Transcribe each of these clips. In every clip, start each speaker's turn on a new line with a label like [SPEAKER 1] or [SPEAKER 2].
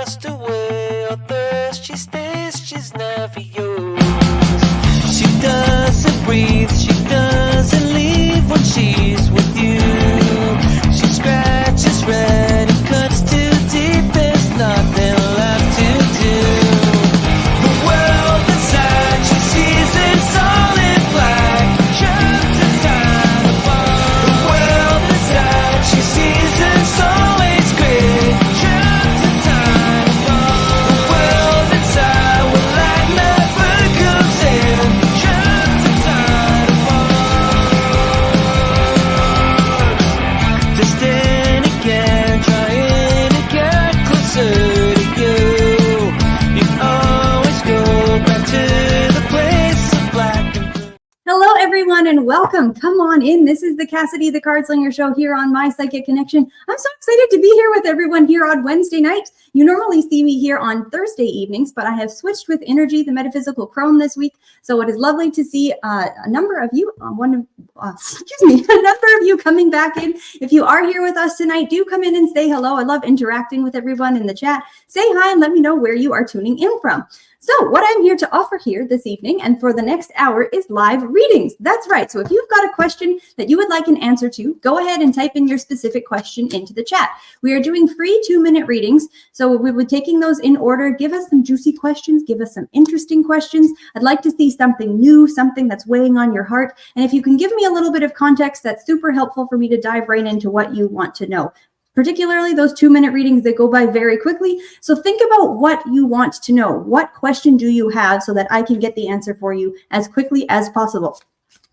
[SPEAKER 1] cast away or thirst, she stays, she's never yours. She doesn't breathe, she doesn't leave when she's with you. She scratches red and cuts too deep, there's nothing left to do. The world inside she sees in solid black, trapped in time apart. The world inside she sees in solid gray, trapped in time apart. The world inside where light never comes in, trapped in time apart. Distant again, trying to get closer to you. You always go back to the place of black and blue.
[SPEAKER 2] Hello, everyone, and welcome. Come on in. This is the Cassidy The Cardslinger show here on My Psychic Connection. I'm so excited to be here with everyone here on Wednesday night. You normally see me here on Thursday evenings, but I have switched with Energy, the metaphysical crone, this week. So it is lovely to see a number of you, a number of you coming back in. If you are here with us tonight, do come in and say hello. I love interacting with everyone in the chat. Say hi and let me know where you are tuning in from. So what I'm here to offer here this evening and for the next hour is live readings. That's right. So if you've got a question that you would like an answer to, go ahead and type in your specific question into the chat. We are doing free 2-minute readings. So we'll be taking those in order. Give us some juicy questions. Give us some interesting questions. I'd like to see something new, something that's weighing on your heart. And if you can give me a little bit of context, that's super helpful for me to dive right into what you want to know. Particularly those 2-minute readings that go by very quickly. So think about what you want to know. What question do you have so that I can get the answer for you as quickly as possible?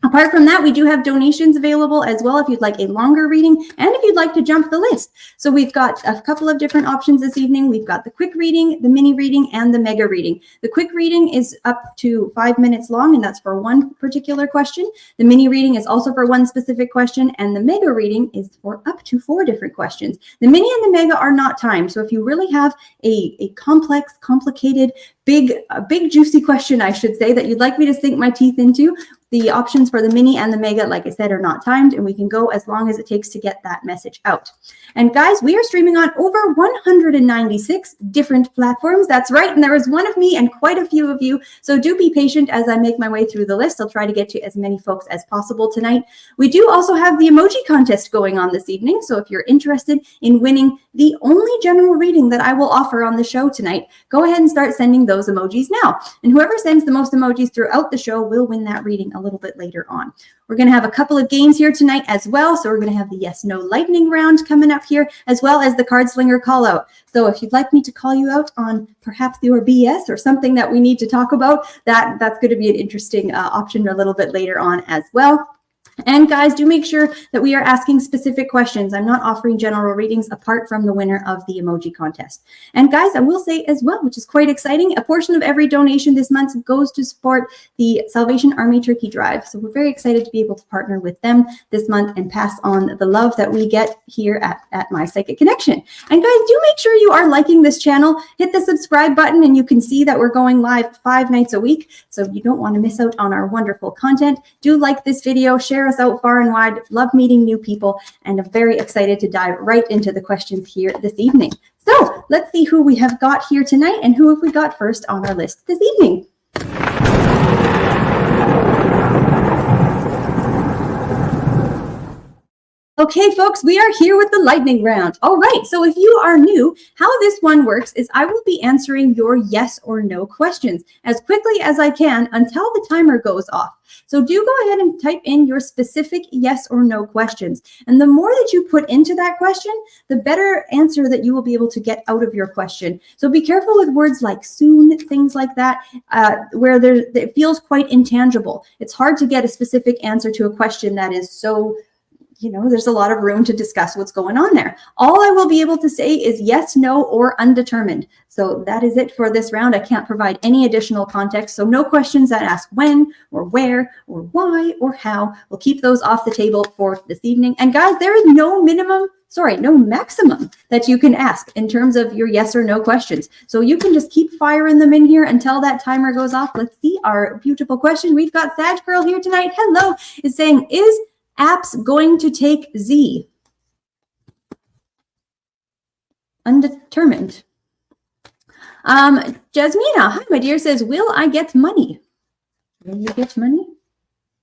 [SPEAKER 2] Apart from that, we do have donations available as well if you'd like a longer reading and if you'd like to jump the list. So we've got a couple of different options this evening. We've got the quick reading, the mini reading, and the mega reading. The quick reading is up to 5 minutes long, and that's for one particular question. The mini reading is also for one specific question, and the mega reading is for up to 4 different questions. The mini and the mega are not timed, so if you really have a complex, complicated, big juicy question, I should say, that you'd like me to sink my teeth into, the options for the mini and the mega, like I said, are not timed, and we can go as long as it takes to get that message out. And guys, we are streaming on over 196 different platforms. That's right, and there is one of me and quite a few of you, so do be patient as I make my way through the list. I'll try to get to as many folks as possible tonight. We do also have the emoji contest going on this evening, so if you're interested in winning the only general reading that I will offer on the show tonight, go ahead and start sending those emojis now. And whoever sends the most emojis throughout the show will win that reading a little bit later on. We're going to have a couple of games here tonight as well. So we're going to have the yes, no lightning round coming up here, as well as the Cardslinger call out. So if you'd like me to call you out on perhaps your BS or something that we need to talk about, that's going to be an interesting option a little bit later on as well. And guys, do make sure that we are asking specific questions. I'm not offering general readings apart from the winner of the emoji contest. And guys, I will say as well, which is quite exciting, a portion of every donation this month goes to support the Salvation Army Turkey Drive. So we're very excited to be able to partner with them this month and pass on the love that we get here at My Psychic Connection. And guys, do make sure you are liking this channel. Hit the subscribe button and you can see that we're going live 5 nights a week. So you don't want to miss out on our wonderful content. Do like this video, share us out far and wide. Love meeting new people, and I'm very excited to dive right into the questions here this evening. So let's see who we have got here tonight and who have we got first on our list this evening. Okay, folks, we are here with the lightning round. All right, so if you are new, how this one works is I will be answering your yes or no questions as quickly as I can until the timer goes off. So do go ahead and type in your specific yes or no questions. And the more that you put into that question, the better answer that you will be able to get out of your question. So be careful with words like soon, things like that, where it feels quite intangible. It's hard to get a specific answer to a question that is so, there's a lot of room to discuss what's going on there. All I will be able to say is yes, no, or undetermined. So that is it for this round. I can't provide any additional context. So no questions that ask when or where or why or how. We'll keep those off the table for this evening. And guys, there is no maximum that you can ask in terms of your yes or no questions. So you can just keep firing them in here until that timer goes off. Let's see our beautiful question. We've got Sag Girl here tonight. Hello, is saying, is apps going to take Z? Undetermined. Jasmina, hi, my dear, says, will I get money? Will you get money?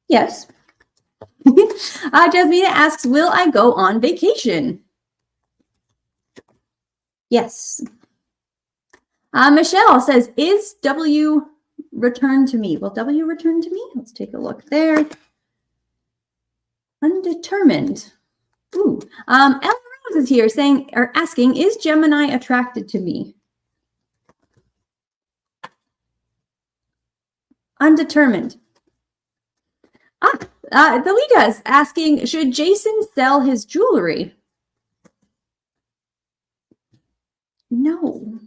[SPEAKER 2] Yes. Jasmina asks, will I go on vacation? Yes. Michelle says, is W returned to me? Will W return to me? Let's take a look there. Undetermined. Ooh. Ella Rose is here saying, or asking, is Gemini attracted to me? Undetermined. Delita is asking, should Jason sell his jewelry? No.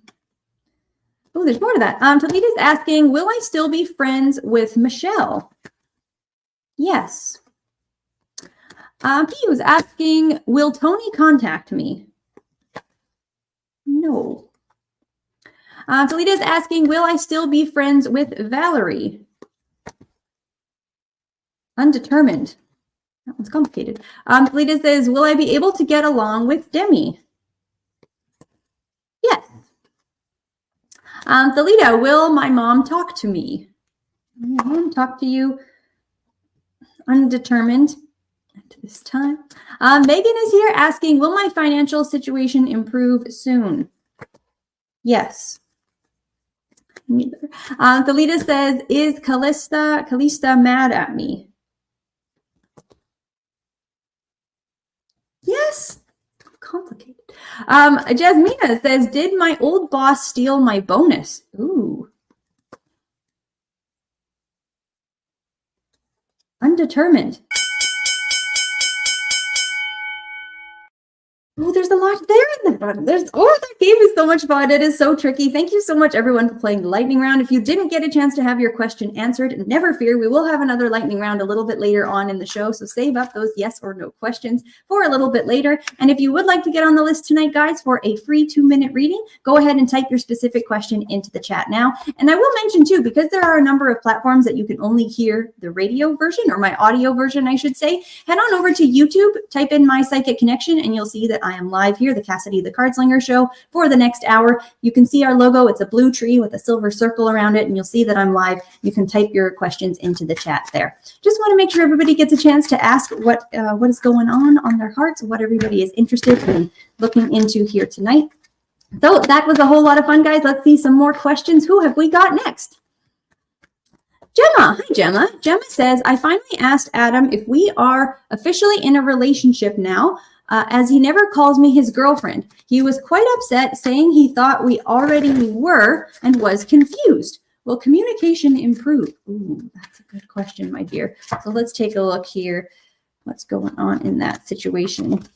[SPEAKER 2] Oh, there's more to that. Talita's asking, will I still be friends with Michelle? Yes. P was asking, will Tony contact me? No. Talita's asking, will I still be friends with Valerie? Undetermined. That one's complicated. Talita says, will I be able to get along with Demi? Yes. Talita, will my mom talk to me? My mom talk to you? Undetermined at this time. Megan is here asking, will my financial situation improve soon? Yes. Neither. Talita says, is Callista mad at me? Yes. Complicated. Jasmina says, did my old boss steal my bonus? Ooh. Undetermined. Oh, there's a lot there in the button. That game is so much fun. It is so tricky. Thank you so much, everyone, for playing the lightning round. If you didn't get a chance to have your question answered, never fear. We will have another lightning round a little bit later on in the show. So save up those yes or no questions for a little bit later. And if you would like to get on the list tonight, guys, for a free 2-minute reading, go ahead and type your specific question into the chat now. And I will mention too, because there are a number of platforms that you can only hear the radio version, or my audio version, I should say, head on over to YouTube, type in My Psychic Connection, and you'll see that I am live here, the Cassidy the Cardslinger show, for the next hour. You can see our logo. It's a blue tree with a silver circle around it, and you'll see that I'm live. You can type your questions into the chat there. Just want to make sure everybody gets a chance to ask what is going on their hearts, what everybody is interested in looking into here tonight. So that was a whole lot of fun, guys. Let's see some more questions. Who have we got next? Gemma. Hi, Gemma. Gemma says, I finally asked Adam if we are officially in a relationship now, as he never calls me his girlfriend. He was quite upset, saying he thought we already were and was confused. Will communication improve? Ooh, that's a good question, my dear. So let's take a look here. What's going on in that situation?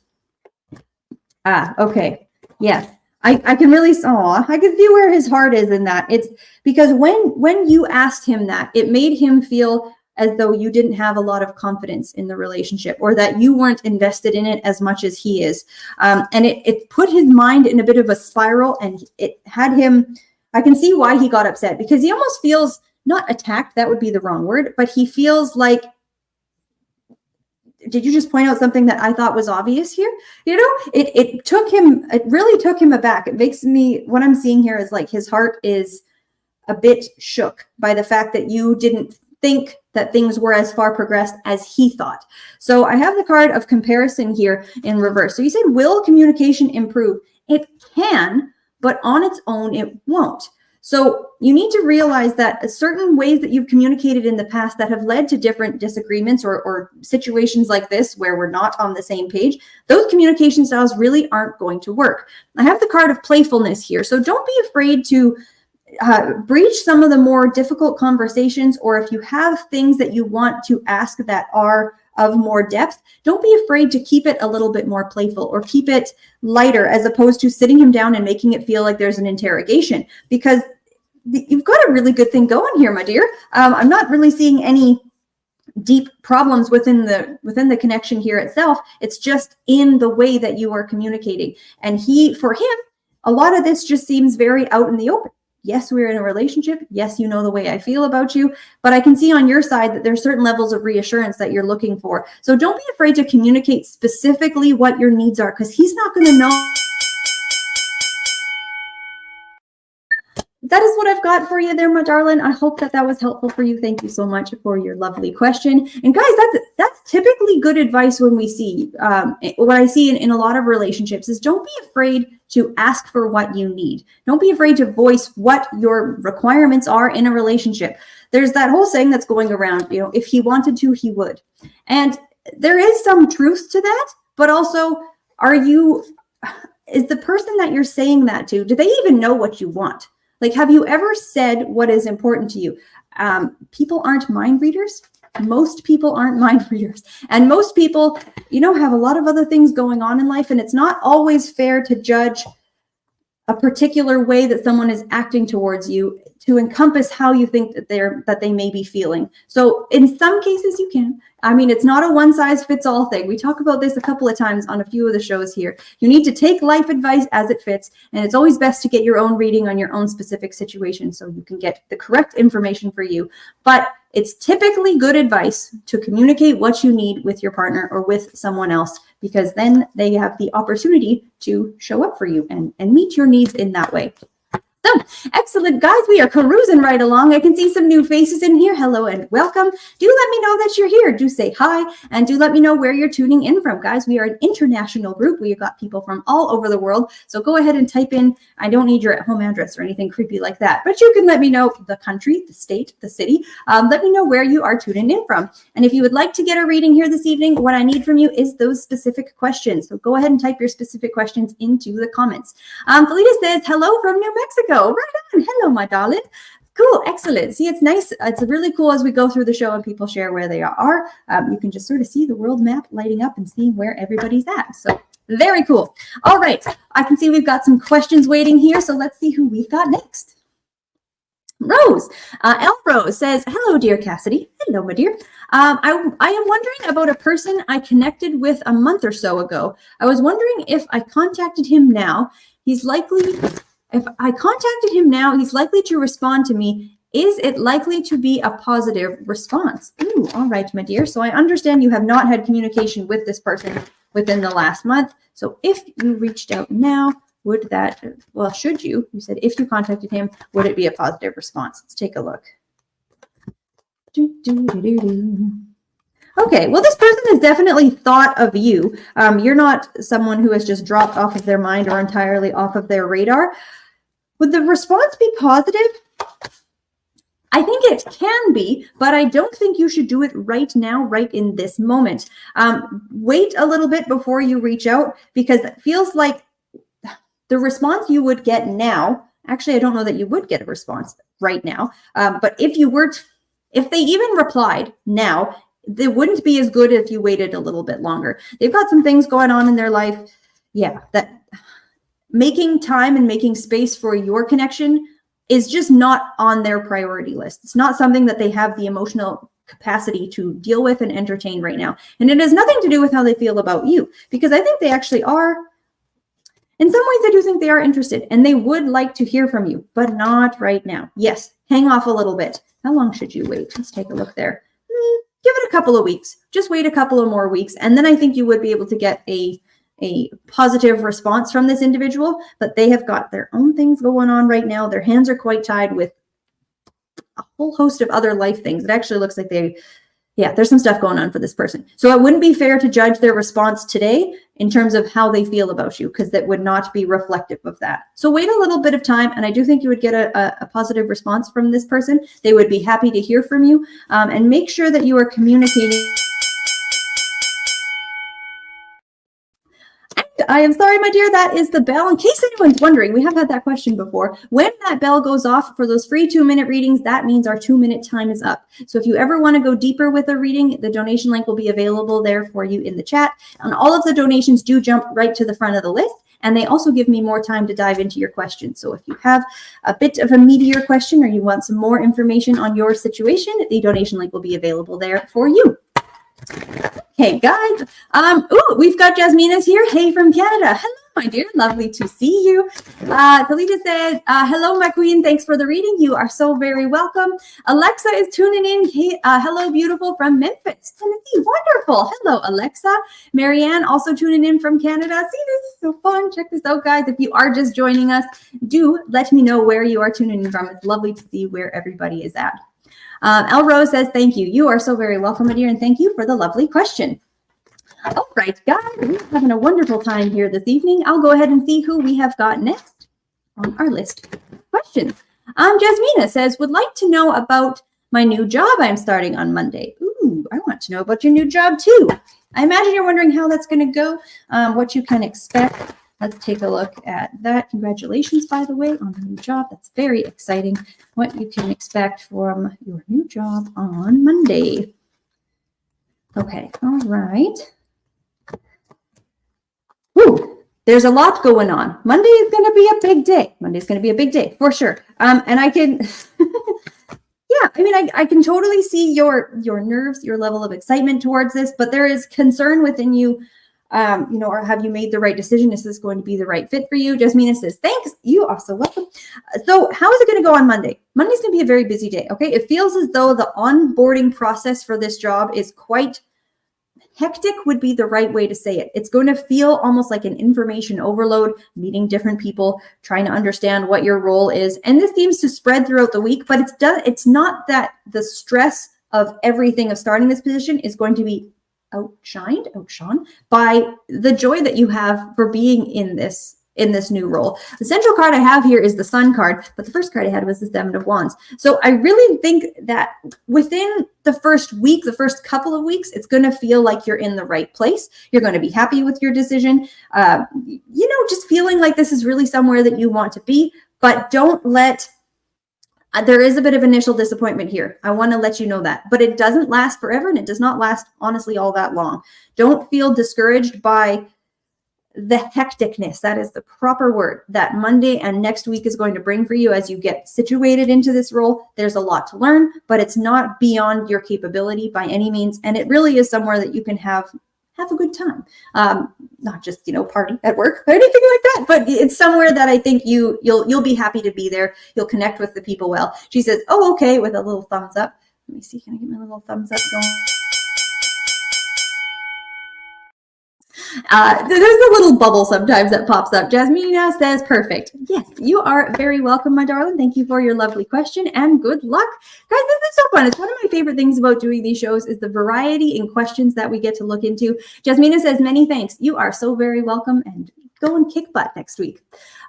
[SPEAKER 2] Okay. Yes. I can really I can see where his heart is in that. It's because when you asked him that, it made him feel as though you didn't have a lot of confidence in the relationship, or that you weren't invested in it as much as he is. And it put his mind in a bit of a spiral, and it had him, I can see why he got upset, because he almost feels not attacked, that would be the wrong word, but he feels like, did you just point out something that I thought was obvious here? You know, it really took him aback. It makes me, what I'm seeing here is like his heart is a bit shook by the fact that you didn't think that things were as far progressed as he thought. So I have the card of comparison here in reverse. So you said, will communication improve? It can, but on its own, it won't. So you need to realize that certain ways that you've communicated in the past that have led to different disagreements or situations like this where we're not on the same page, those communication styles really aren't going to work. I have the card of playfulness here. So don't be afraid to breach some of the more difficult conversations, or if you have things that you want to ask that are of more depth, don't be afraid to keep it a little bit more playful, or keep it lighter, as opposed to sitting him down and making it feel like there's an interrogation, because you've got a really good thing going here, my dear. I'm not really seeing any deep problems within the connection here itself. It's just in the way that you are communicating. And for him, a lot of this just seems very out in the open. Yes, we're in a relationship. Yes, you know the way I feel about you, but I can see on your side that there's certain levels of reassurance that you're looking for. So don't be afraid to communicate specifically what your needs are, because he's not going to know. that is what I've got for you there, my darling. I hope that was helpful for you. Thank you so much for your lovely question. And guys, that's typically good advice when we see, what I see in a lot of relationships is don't be afraid to ask for what you need. Don't be afraid to voice what your requirements are in a relationship. There's that whole saying that's going around, if he wanted to, he would. And there is some truth to that, but also, is the person that you're saying that to, do they even know what you want? Like, have you ever said what is important to you? People aren't mind readers. Most people aren't mind readers. And most people, have a lot of other things going on in life. And it's not always fair to judge a particular way that someone is acting towards you to encompass how you think that they may be feeling. So in some cases you can. I mean, it's not a one size fits all thing. We talk about this a couple of times on a few of the shows here. You need to take life advice as it fits. And it's always best to get your own reading on your own specific situation so you can get the correct information for you. But it's typically good advice to communicate what you need with your partner or with someone else, because then they have the opportunity to show up for you and meet your needs in that way. So, excellent, guys. We are cruising right along. I can see some new faces in here. Hello and welcome. Do let me know that you're here. Do say hi, and do let me know where you're tuning in from, guys. We are an international group. We've got people from all over the world. So go ahead and type in, I don't need your home address or anything creepy like that, but you can let me know the country, the state, the city. Let me know where you are tuning in from. And if you would like to get a reading here this evening, what I need from you is those specific questions. So go ahead and type your specific questions into the comments. Felita says, hello from New Mexico. Right on. Hello, my darling. Cool. Excellent. See, it's nice. It's really cool as we go through the show and people share where they are. You can just sort of see the world map lighting up and see where everybody's at. So very cool. All right. I can see we've got some questions waiting here. So let's see who we've got next. Rose, Rose says, hello, dear Cassidy. Hello, my dear. I am wondering about a person I connected with a month or so ago. I was wondering if I contacted him now, he's likely to respond to me. Is it likely to be a positive response? Ooh, all right, my dear. So I understand you have not had communication with this person within the last month. So if you reached out now, should you said if you contacted him, would it be a positive response? Let's take a look. Okay, well, this person has definitely thought of you. You're not someone who has just dropped off of their mind or entirely off of their radar. Would the response be positive? I think it can be, but I don't think you should do it right now, right in this moment. Wait a little bit before you reach out, because it feels like the response you would get now, actually, I don't know that you would get a response right now, but if they even replied now, they wouldn't be as good if you waited a little bit longer. They've got some things going on in their life. Yeah, that making time and making space for your connection is just not on their priority list. It's not something that they have the emotional capacity to deal with and entertain right now. And it has nothing to do with how they feel about you, because I think they actually are, in some ways, I do think they are interested and they would like to hear from you, but not right now. Yes, hang off a little bit. How long should you wait? Let's take a look there. Give it a couple of weeks. Just wait a couple of more weeks. And then I think you would be able to get a positive response from this individual, but they have got their own things going on right now. Their hands are quite tied with a whole host of other life things. It actually looks like there's some stuff going on for this person. So it wouldn't be fair to judge their response today in terms of how they feel about you, because that would not be reflective of that. So wait a little bit of time, and I do think you would get a positive response from this person. They would be happy to hear from you, and make sure that you are communicating. I am sorry, my dear, that is the bell. In case anyone's wondering, we have had that question before. When that bell goes off for those free 2-minute readings, that means our 2-minute time is up. So if you ever want to go deeper with a reading, the donation link will be available there for you in the chat. And all of the donations do jump right to the front of the list. And they also give me more time to dive into your questions. So if you have a bit of a meatier question or you want some more information on your situation, the donation link will be available there for you. Okay, guys. We've got Jasmina's here. Hey, from Canada. Hello, my dear. Lovely to see you. Talita said, hello, my queen. Thanks for the reading. You are so very welcome. Alexa is tuning in. Hey, hello, beautiful, from Memphis, Tennessee. Wonderful. Hello, Alexa. Marianne also tuning in from Canada. See, this is so fun. Check this out, guys. If you are just joining us, do let me know where you are tuning in from. It's lovely to see where everybody is at. El Rose says, thank you. You are so very welcome, my dear, and thank you for the lovely question. All right, guys, we're having a wonderful time here this evening. I'll go ahead and see who we have got next on our list of questions. Jasmina says, would like to know about my new job I'm starting on Monday. Ooh, I want to know about your new job too. I imagine you're wondering how that's going to go, what you can expect. Let's take a look at that. Congratulations, by the way, on the new job. That's very exciting. What you can expect from your new job on Monday. Okay, all right. Whew, there's a lot going on. Monday is going to be a big day. Monday's going to be a big day for sure. And I can, yeah, I mean, I can totally see your nerves, your level of excitement towards this, but there is concern within you. Or have you made the right decision? Is this going to be the right fit for you? Jasmina says, thanks. You are so welcome. So how is it going to go on Monday? Monday's going to be a very busy day. Okay. It feels as though the onboarding process for this job is quite hectic, would be the right way to say it. It's going to feel almost like an information overload, meeting different people, trying to understand what your role is. And this seems to spread throughout the week, but it's not that the stress of everything of starting this position is going to be outshone by the joy that you have for being in this new role. The central card I have here is the Sun card, but the first card I had was the Seven of Wands. So I really think that within the first week, the first couple of weeks, it's going to feel like you're in the right place. You're going to be happy with your decision. Just feeling like this is really somewhere that you want to be, but don't let there is a bit of initial disappointment here. I want to let you know that, but it doesn't last forever, and it does not last, honestly, all that long. Don't feel discouraged by the hecticness. That is the proper word that Monday and next week is going to bring for you as you get situated into this role. There's a lot to learn, but it's not beyond your capability by any means. And it really is somewhere that you can have a good time. Not just, party at work or anything like that, but it's somewhere that I think you'll be happy to be there. You'll connect with the people well. She says, oh, okay, with a little thumbs up. Let me see. Can I get my little thumbs up going? There's a little bubble sometimes that pops up. Jasmina says, perfect. Yes, you are very welcome, my darling. Thank you for your lovely question and good luck. Guys, this is so fun. It's one of my favorite things about doing these shows is the variety in questions that we get to look into. Jasmina says, many thanks. You are so very welcome, and go and kick butt next week.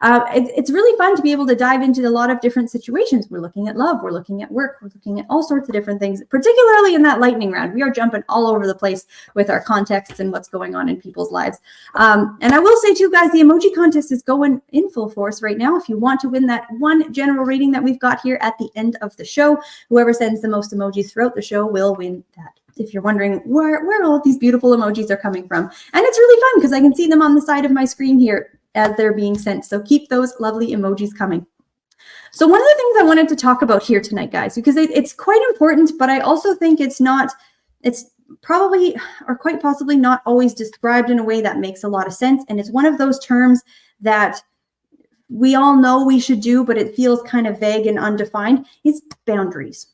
[SPEAKER 2] It's really fun to be able to dive into a lot of different situations. We're looking at love, we're looking at work, we're looking at all sorts of different things, particularly in that lightning round. We are jumping all over the place with our contexts and what's going on in people's lives. And I will say too, guys, the emoji contest is going in full force right now. If you want to win that one general reading that we've got here at the end of the show, whoever sends the most emojis throughout the show will win that. If you're wondering where all of these beautiful emojis are coming from. And it's really fun because I can see them on the side of my screen here as they're being sent. So keep those lovely emojis coming. So one of the things I wanted to talk about here tonight, guys, because it's quite important, but I also think it's probably or quite possibly not always described in a way that makes a lot of sense. And it's one of those terms that we all know we should do, but it feels kind of vague and undefined. It's boundaries.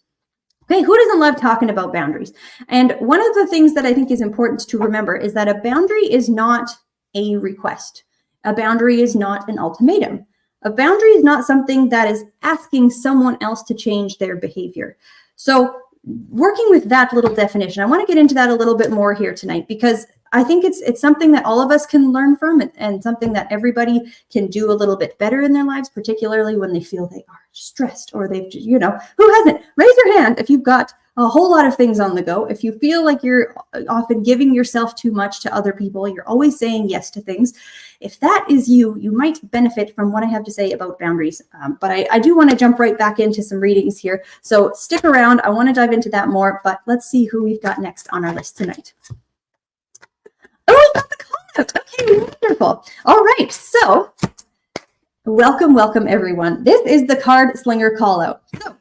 [SPEAKER 2] Okay, who doesn't love talking about boundaries? And one of the things that I think is important to remember is that a boundary is not a request. A boundary is not an ultimatum. A boundary is not something that is asking someone else to change their behavior. So working with that little definition, I want to get into that a little bit more here tonight, because I think it's something that all of us can learn from, and something that everybody can do a little bit better in their lives, particularly when they feel they are stressed or they've, who hasn't? Raise your hand if you've got a whole lot of things on the go. If you feel like you're often giving yourself too much to other people, you're always saying yes to things. If that is you, you might benefit from what I have to say about boundaries. But I do want to jump right back into some readings here. So stick around. I want to dive into that more, but let's see who we've got next on our list tonight. Oh, we got the call out. Okay, wonderful. All right, so welcome everyone. This is the card slinger call out. So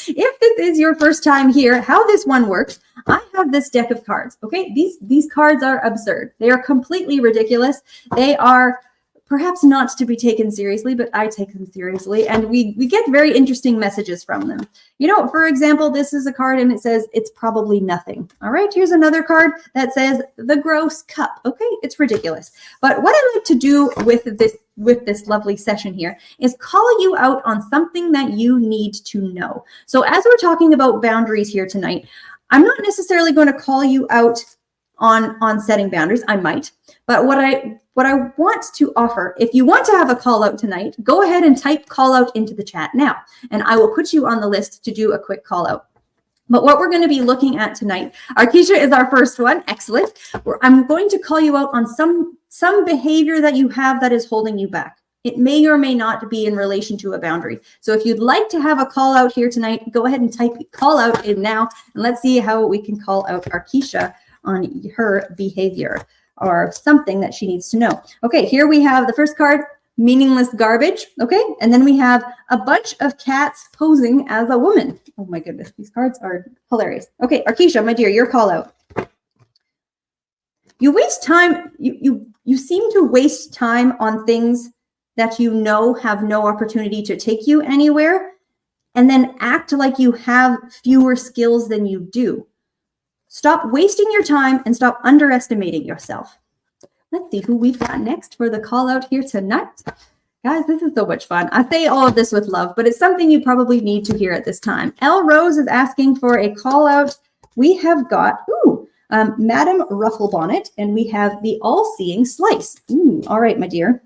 [SPEAKER 2] if this is your first time here, how this one works, I have this deck of cards. Okay, these cards are absurd. They are completely ridiculous. They are perhaps not to be taken seriously, but I take them seriously, and we get very interesting messages from them. You know, for example, this is a card and it says, it's probably nothing. All right, here's another card that says, the gross cup. Okay, it's ridiculous. But what I like to do with this lovely session here is call you out on something that you need to know. So as we're talking about boundaries here tonight, I'm not necessarily going to call you out on setting boundaries. I might, but what I want to offer, if you want to have a call out tonight, go ahead and type call out into the chat now, and I will put you on the list to do a quick call out. But what we're going to be looking at tonight, Arkisha is our first one. Excellent. I'm going to call you out on some behavior that you have that is holding you back. It may or may not be in relation to a boundary. So if you'd like to have a call out here tonight, go ahead and type call out in now, and let's see how we can call out Arkisha on her behavior or something that she needs to know. Okay, here we have the first card, meaningless garbage. Okay, and then we have a bunch of cats posing as a woman. Oh my goodness, these cards are hilarious. Okay, Arkisha, my dear, your call out. You waste time, you seem to waste time on things that you know have no opportunity to take you anywhere, and then act like you have fewer skills than you do. Stop wasting your time and stop underestimating yourself. Let's see who we've got next for the call out here tonight. Guys, this is so much fun. I say all of this with love, but it's something you probably need to hear at this time. L. Rose is asking for a call out. We have got, Madam Rufflebonnet, and we have the all-seeing slice. All right, my dear.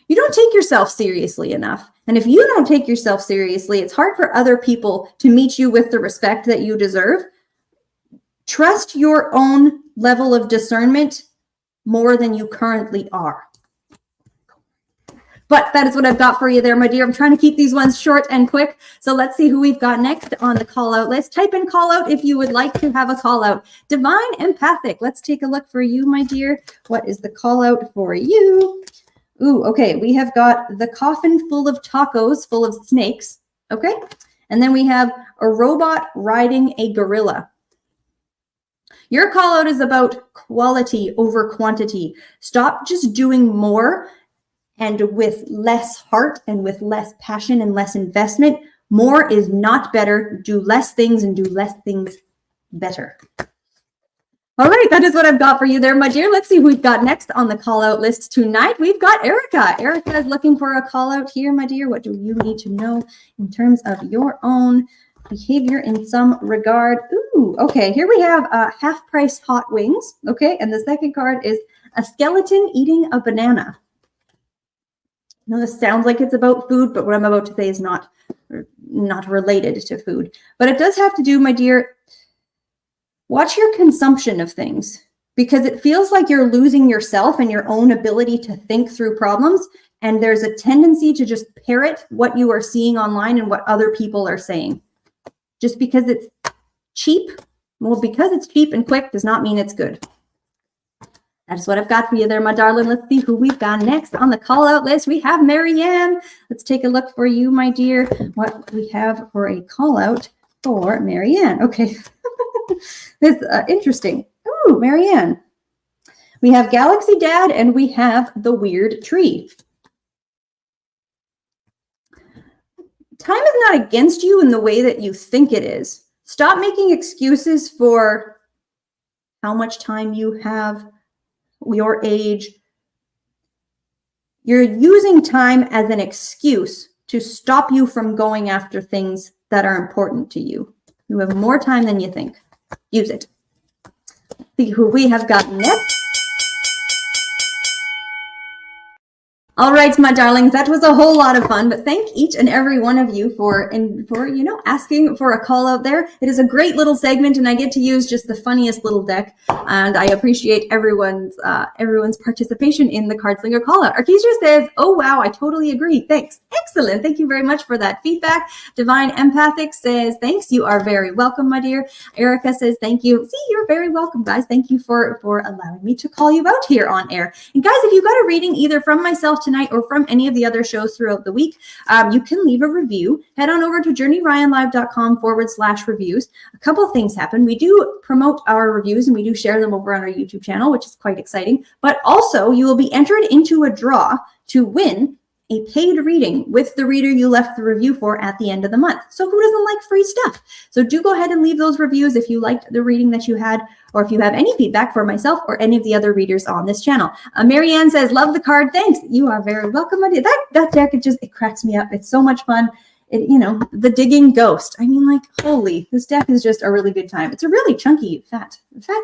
[SPEAKER 2] You don't take yourself seriously enough. And if you don't take yourself seriously, it's hard for other people to meet you with the respect that you deserve. Trust your own level of discernment more than you currently are. But that is what I've got for you there, my dear. I'm trying to keep these ones short and quick. So let's see who we've got next on the call out list. Type in call out if you would like to have a call out. Divine Empathic. Let's take a look for you, my dear. What is the call out for you? Okay, we have got the coffin full of tacos, full of snakes, okay? And then we have a robot riding a gorilla. Your call out is about quality over quantity. Stop just doing more and with less heart and with less passion and less investment. More is not better. Do less things and do less things better. All right, that is what I've got for you there, my dear. Let's see who we've got next on the call out list tonight. We've got Erica. Erica is looking for a call out here, my dear. What do you need to know in terms of your own behavior in some regard? Okay, here we have half-price hot wings, okay? And the second card is a skeleton eating a banana. Now, this sounds like it's about food, but what I'm about to say is not related to food. But it does have to do, my dear, watch your consumption of things, because it feels like you're losing yourself and your own ability to think through problems. And there's a tendency to just parrot what you are seeing online and what other people are saying. Just because it's cheap, well, because it's cheap and quick does not mean it's good. That is what I've got for you there, my darling. Let's see who we've got next on the call out list. We have Marianne. Let's take a look for you, my dear, what we have for a call out for Marianne. Okay. This interesting. Marianne. We have Galaxy Dad and we have the weird tree. Time is not against you in the way that you think it is. Stop making excuses for how much time you have, your age. You're using time as an excuse to stop you from going after things that are important to you. You have more time than you think. Use it. See who we have got next. All right, my darlings, that was a whole lot of fun, but thank each and every one of you for asking for a call out there. It is a great little segment, and I get to use just the funniest little deck, and I appreciate everyone's participation in the Cardslinger call out. Arkisha says, "Oh wow, I totally agree. Thanks. Excellent. Thank you very much for that feedback." Divine Empathic says, "Thanks. You are very welcome, my dear." Erica says, "Thank you." See, you're very welcome, guys. Thank you for allowing me to call you out here on air. And guys, if you got a reading either from myself tonight or from any of the other shows throughout the week, you can leave a review. Head on over to journeyryanlive.com/reviews. A couple of things happen. We do promote our reviews and we do share them over on our YouTube channel, which is quite exciting. But also you will be entered into a draw to win a paid reading with the reader you left the review for at the end of the month. So who doesn't like free stuff? So do go ahead and leave those reviews if you liked the reading that you had, or if you have any feedback for myself or any of the other readers on this channel. Marianne says, love the card. Thanks. You are very welcome. That deck, it cracks me up. It's so much fun. The digging ghost. I mean, like, holy, this deck is just a really good time. It's a really chunky, fat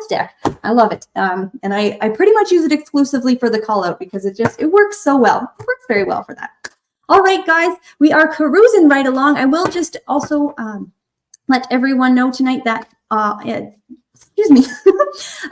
[SPEAKER 2] deck. I love it. And I pretty much use it exclusively for the call out because it works so well. It works very well for that. All right, guys, we are cruising right along. I will just also let everyone know tonight that,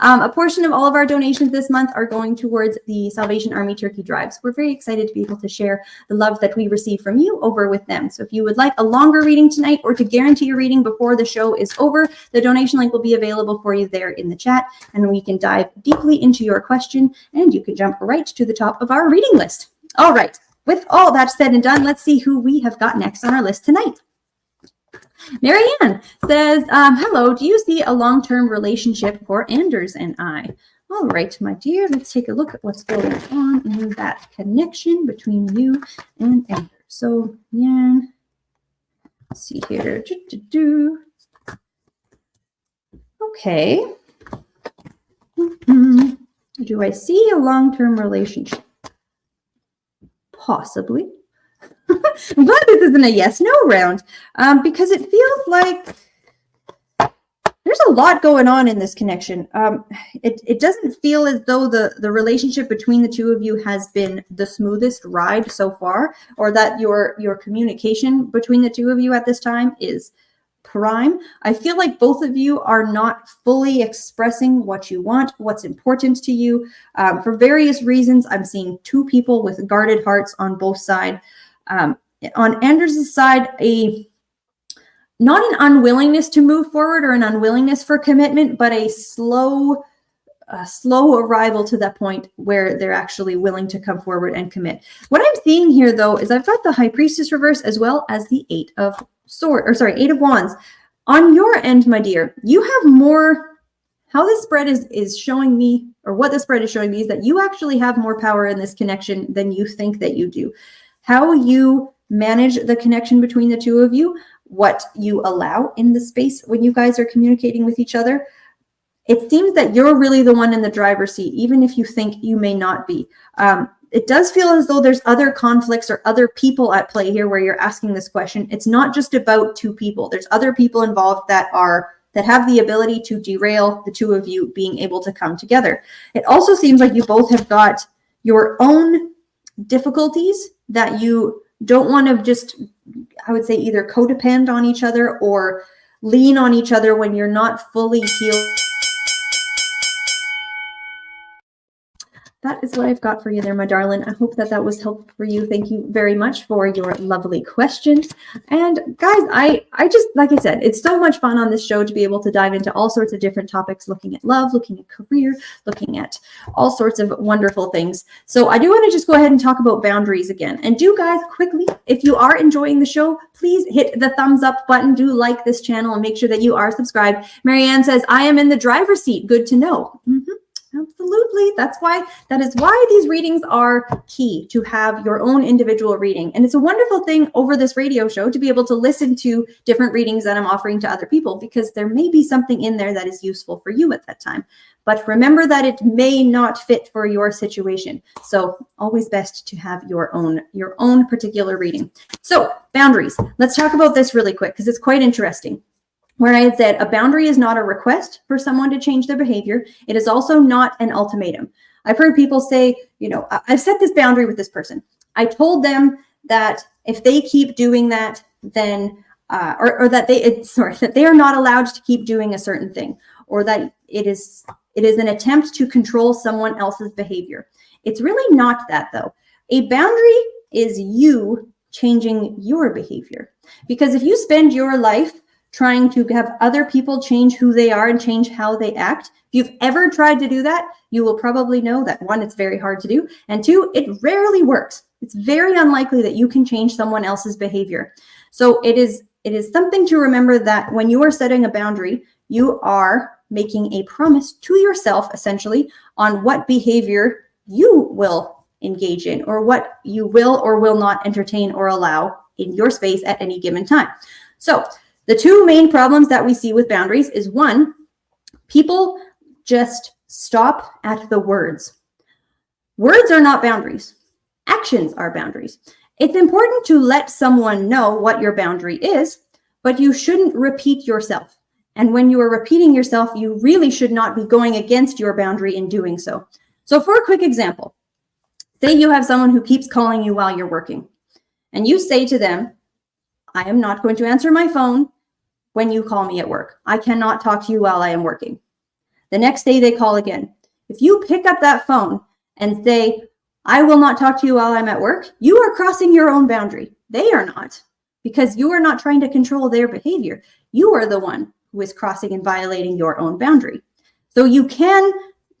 [SPEAKER 2] a portion of all of our donations this month are going towards the Salvation Army Turkey Drives. We're very excited to be able to share the love that we receive from you over with them. So if you would like a longer reading tonight or to guarantee a reading before the show is over, the donation link will be available for you there in the chat, and we can dive deeply into your question and you can jump right to the top of our reading list. All right, with all that said and done, let's see who we have got next on our list tonight. Marianne says, hello, do you see a long-term relationship for Anders and I? All right, my dear, let's take a look at what's going on in that connection between you and Anders. So, yeah, let's see here. Okay. Do I see a long-term relationship? Possibly. I'm glad this isn't a yes/no round because it feels like there's a lot going on in this connection. It doesn't feel as though the relationship between the two of you has been the smoothest ride so far, or that your communication between the two of you at this time is prime. I feel like both of you are not fully expressing what you want, what's important to you. For various reasons, I'm seeing two people with guarded hearts on both sides. On Anders' side, not an unwillingness to move forward or an unwillingness for commitment, but a slow arrival to that point where they're actually willing to come forward and commit. What I'm seeing here, though, is I've got the High Priestess reverse as well as the Eight of Wands. On your end, my dear, you have more. How this spread is showing me, or what the spread is showing me, is that you actually have more power in this connection than you think that you do. How you manage the connection between the two of you, what you allow in the space when you guys are communicating with each other, it seems that you're really the one in the driver's seat, even if you think you may not be. It does feel as though there's other conflicts or other people at play here where you're asking this question. It's not just about two people. There's other people involved that have the ability to derail the two of you being able to come together. It also seems like you both have got your own difficulties that you don't want to just, I would say, either codepend on each other or lean on each other when you're not fully healed. That is what I've got for you there, my darling. I hope that was helpful for you. Thank you very much for your lovely questions. And guys, I just, like I said, it's so much fun on this show to be able to dive into all sorts of different topics, looking at love, looking at career, looking at all sorts of wonderful things. So I do want to just go ahead and talk about boundaries again. And do guys, quickly, if you are enjoying the show, please hit the thumbs up button. Do like this channel and make sure that you are subscribed. Marianne says, I am in the driver's seat. Good to know. Absolutely. That is why these readings are key, to have your own individual reading. And it's a wonderful thing over this radio show to be able to listen to different readings that I'm offering to other people, because there may be something in there that is useful for you at that time. But remember that it may not fit for your situation. So always best to have your own particular reading. So boundaries. Let's talk about this really quick because it's quite interesting. Where I had said a boundary is not a request for someone to change their behavior. It is also not an ultimatum. I've heard people say, I've set this boundary with this person. I told them that if they keep doing that, then, that they are not allowed to keep doing a certain thing, or that it is an attempt to control someone else's behavior. It's really not that, though. A boundary is you changing your behavior. Because if you spend your life trying to have other people change who they are and change how they act. If you've ever tried to do that, you will probably know that one, it's very hard to do, and two, it rarely works. It's very unlikely that you can change someone else's behavior. So it is something to remember that when you are setting a boundary, you are making a promise to yourself, essentially, on what behavior you will engage in, or what you will or will not entertain or allow in your space at any given time. So the two main problems that we see with boundaries is, one, people just stop at the words. Words are not boundaries. Actions are boundaries. It's important to let someone know what your boundary is, but you shouldn't repeat yourself. And when you are repeating yourself, you really should not be going against your boundary in doing so. So for a quick example, say you have someone who keeps calling you while you're working, and you say to them, I am not going to answer my phone when you call me at work. I cannot talk to you while I am working. The next day they call again. If you pick up that phone and say, I will not talk to you while I'm at work, you are crossing your own boundary. They are not, because you are not trying to control their behavior. You are the one who is crossing and violating your own boundary. So you can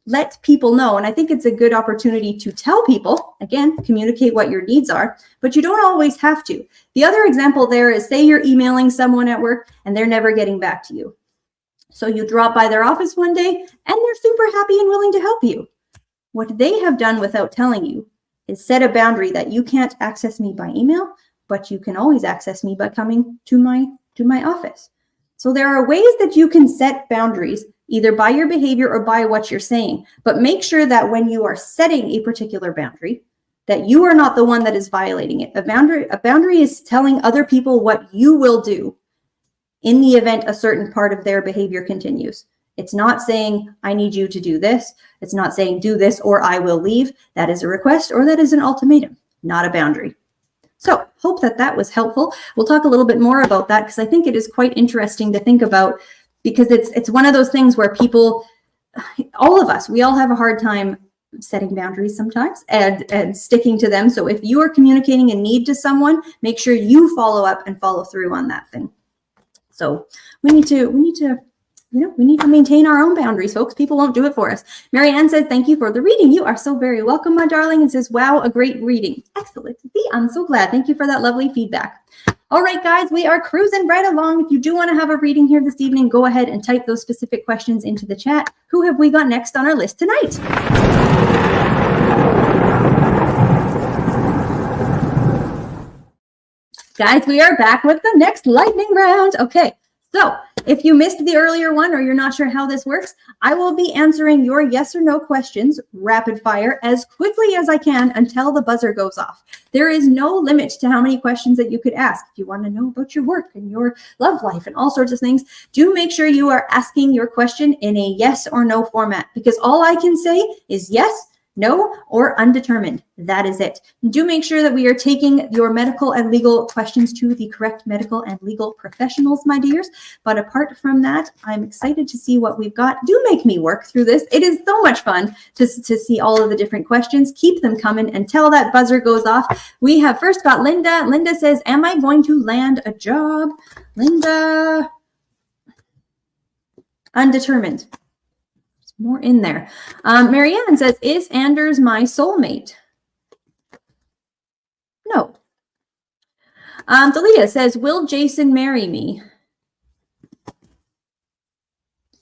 [SPEAKER 2] let people know, and I think it's a good opportunity to tell people, again, communicate what your needs are, but you don't always have to. The other example there is, say you're emailing someone at work and they're never getting back to you. So you drop by their office one day and they're super happy and willing to help you. What they have done without telling you is set a boundary that you can't access me by email, but you can always access me by coming to my office. So there are ways that you can set boundaries, either by your behavior or by what you're saying, but make sure that when you are setting a particular boundary, that you are not the one that is violating it. A boundary is telling other people what you will do in the event a certain part of their behavior continues. It's not saying, I need you to do this. It's not saying, do this or I will leave. That is a request, or that is an ultimatum, not a boundary. So hope that that was helpful. We'll talk a little bit more about that, because I think it is quite interesting to think about, because it's one of those things where people, all of us, we all have a hard time setting boundaries sometimes and sticking to them. So if you are communicating a need to someone, make sure you follow up and follow through on that thing. So we need to maintain our own boundaries, folks. People won't do it for us. Mary Ann says, thank you for the reading. You are so very welcome, my darling, and says, wow, a great reading. Excellent. See, I'm so glad. Thank you for that lovely feedback. All right, guys, we are cruising right along. If you do want to have a reading here this evening, go ahead and type those specific questions into the chat. Who have we got next on our list tonight? Guys, we are back with the next lightning round. Okay, so if you missed the earlier one or you're not sure how this works, I will be answering your yes or no questions rapid fire as quickly as I can until the buzzer goes off. There is no limit to how many questions that you could ask. If you want to know about your work and your love life and all sorts of things, do make sure you are asking your question in a yes or no format, because all I can say is yes, no, or undetermined. That is it. Do make sure that we are taking your medical and legal questions to the correct medical and legal professionals, my dears. But apart from that, I'm excited to see what we've got. Do make me work through this. It is so much fun to see all of the different questions. Keep them coming until that buzzer goes off. We have first got Linda. Linda says, am I going to land a job? Linda, undetermined. More in there. Marianne says, is Anders my soulmate? No. Dalia says, will Jason marry me?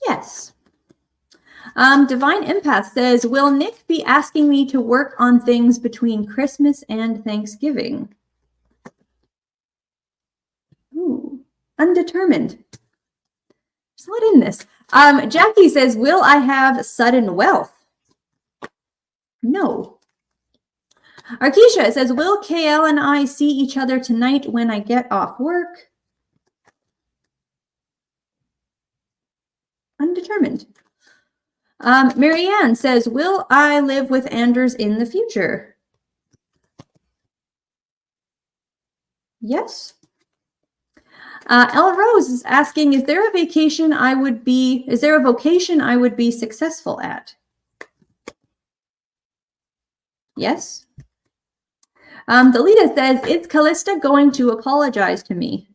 [SPEAKER 2] Yes. Divine Empath says, will Nick be asking me to work on things between Christmas and Thanksgiving? Ooh, undetermined. There's a lot in this. Jackie says, will I have sudden wealth? No. Arkisha says, will KL and I see each other tonight when I get off work? Undetermined. Marianne says, will I live with Anders in the future? Yes. Ella Rose is asking, is there a vocation I would be successful at? Yes. Delita says, is Callista going to apologize to me?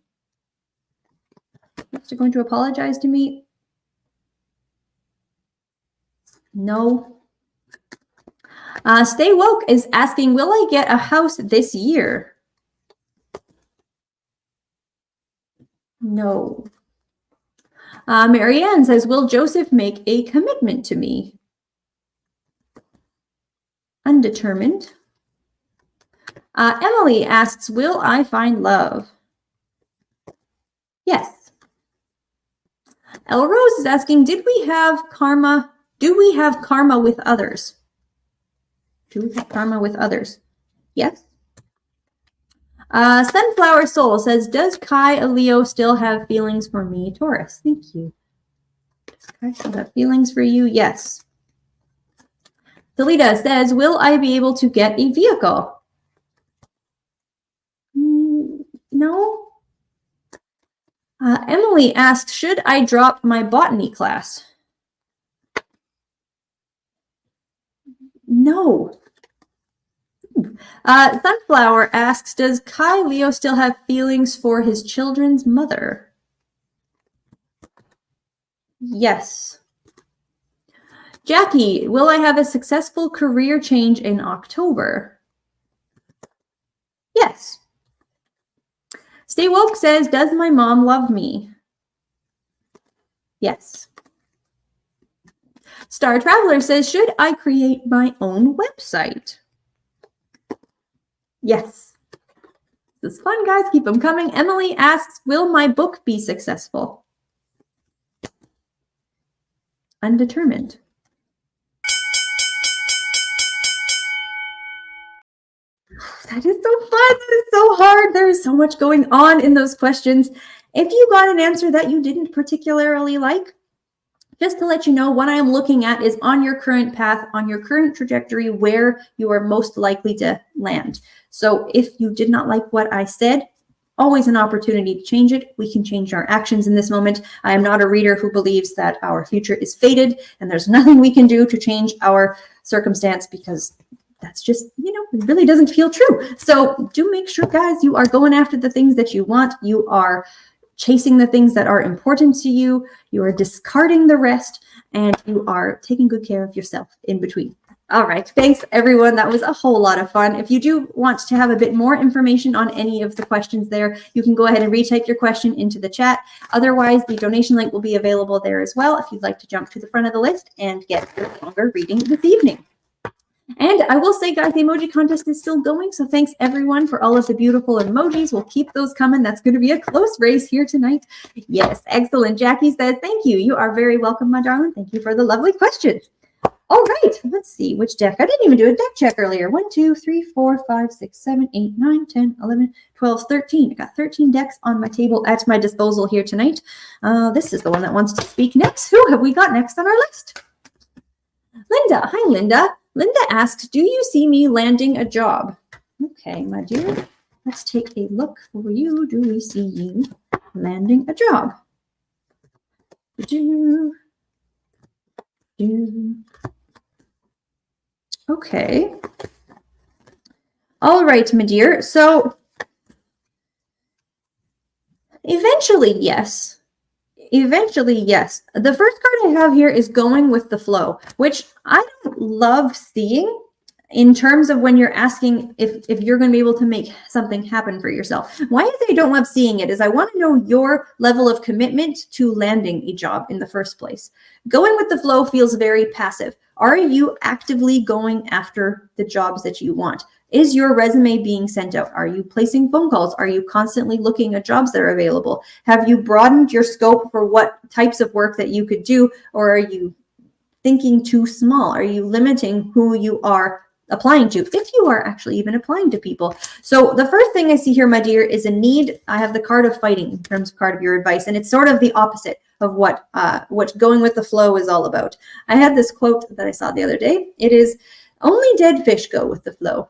[SPEAKER 2] Next, you're going to apologize to me. No. Stay Woke is asking, will I get a house this year? No. Marianne says, will Joseph make a commitment to me? Undetermined. Emily asks, will I find love? Yes. El Rose is asking, do we have karma with others? Do we have karma with others? Yes. Sunflower Soul says, does Kai Leo still have feelings for me, Taurus? Thank you. Does Kai still have feelings for you? Yes. Delita says, will I be able to get a vehicle? No. Emily asks, should I drop my botany class? No. Sunflower asks, does Kai Leo still have feelings for his children's mother? Yes. Jackie, will I have a successful career change in October? Yes. Stay Woke says, does my mom love me? Yes. Star Traveler says, should I create my own website? Yes. This is fun, guys. Keep them coming. Emily asks, will my book be successful? Undetermined. That is so fun. That is so hard. There is so much going on in those questions. If you got an answer that you didn't particularly like, just to let you know, what I am looking at is on your current path, on your current trajectory, where you are most likely to land. So if you did not like what I said, always an opportunity to change it. We can change our actions in this moment. I am not a reader who believes that our future is fated and there's nothing we can do to change our circumstance, because that's just, it really doesn't feel true. So do make sure, guys, you are going after the things that you want. You are chasing the things that are important to you. You are discarding the rest, and you are taking good care of yourself in between. All right. Thanks, everyone. That was a whole lot of fun. If you do want to have a bit more information on any of the questions there, you can go ahead and retype your question into the chat. Otherwise, the donation link will be available there as well if you'd like to jump to the front of the list and get your longer reading this evening. And I will say, guys, the emoji contest is still going. So thanks, everyone, for all of the beautiful emojis. We'll keep those coming. That's going to be a close race here tonight. Yes, excellent. Jackie says, thank you. You are very welcome, my darling. Thank you for the lovely questions. All right, let's see which deck. I didn't even do a deck check earlier. 1, 2, 3, 4, 5, 6, 7, 8, 9, 10, 11, 12, 13. I got 13 decks on my table at my disposal here tonight. This is the one that wants to speak next. Who have we got next on our list? Linda. Hi, Linda. Linda asks, do you see me landing a job? Okay, my dear. Let's take a look for you. Do we see you landing a job? Okay. All right, my dear. So eventually, yes. Eventually, yes. The first card I have here is going with the flow, which I don't love seeing in terms of when you're asking if you're going to be able to make something happen for yourself. Why I don't love seeing it is I want to know your level of commitment to landing a job in the first place. Going with the flow feels very passive. Are you actively going after the jobs that you want? Is your resume being sent out? Are you placing phone calls? Are you constantly looking at jobs that are available? Have you broadened your scope for what types of work that you could do? Or are you thinking too small? Are you limiting who you are applying to, if you are actually even applying to people? So the first thing I see here, my dear, is a need. I have the card of fighting in terms of card of your advice, and it's sort of the opposite of what going with the flow is all about. I had this quote that I saw the other day. It is, only dead fish go with the flow.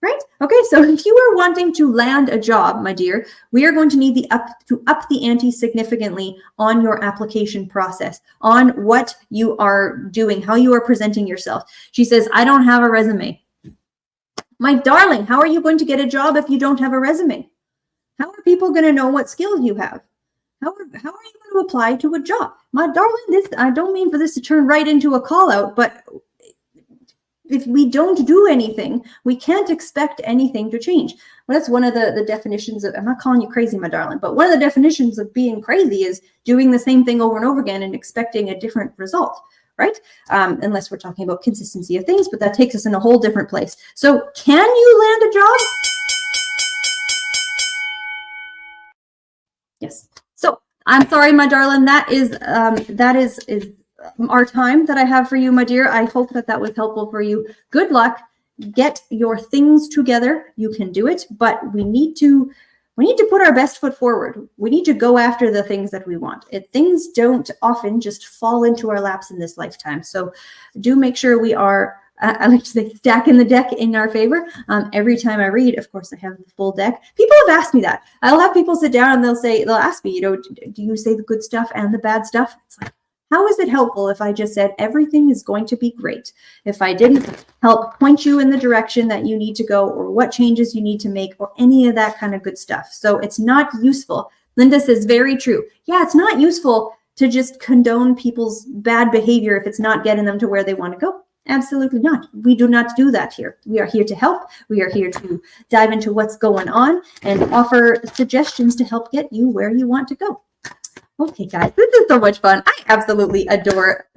[SPEAKER 2] Right? Okay, so if you are wanting to land a job, my dear, we are going to need to up the ante significantly on your application process, on what you are doing, how you are presenting yourself. She says, I don't have a resume. My darling, how are you going to get a job if you don't have a resume? How are people going to know what skills you have? How are you going to apply to a job? My darling, I don't mean for this to turn right into a call out, but if we don't do anything, we can't expect anything to change. Well, that's one of the definitions of, I'm not calling you crazy, my darling, but one of the definitions of being crazy is doing the same thing over and over again and expecting a different result, right? Unless we're talking about consistency of things, but that takes us in a whole different place. So can you land a job? Yes. So I'm sorry, my darling, that is our time that I have for you, my dear. I hope that was helpful for you. Good luck. Get your things together. You can do it, but we need to put our best foot forward. We need to go after the things that we want. Things don't often just fall into our laps in this lifetime. So do make sure we are, I like to say, stacking the deck in our favor. Every time I read, of course, I have the full deck. People have asked me that. I'll have people sit down and they'll ask me, do you say the good stuff and the bad stuff? It's like, how is it helpful if I just said everything is going to be great? If I didn't help point you in the direction that you need to go or what changes you need to make or any of that kind of good stuff. So it's not useful. Linda says, very true. Yeah, it's not useful to just condone people's bad behavior if it's not getting them to where they want to go. Absolutely not. We do not do that here. We are here to help. We are here to dive into what's going on and offer suggestions to help get you where you want to go. Okay, guys, this is so much fun. I absolutely adore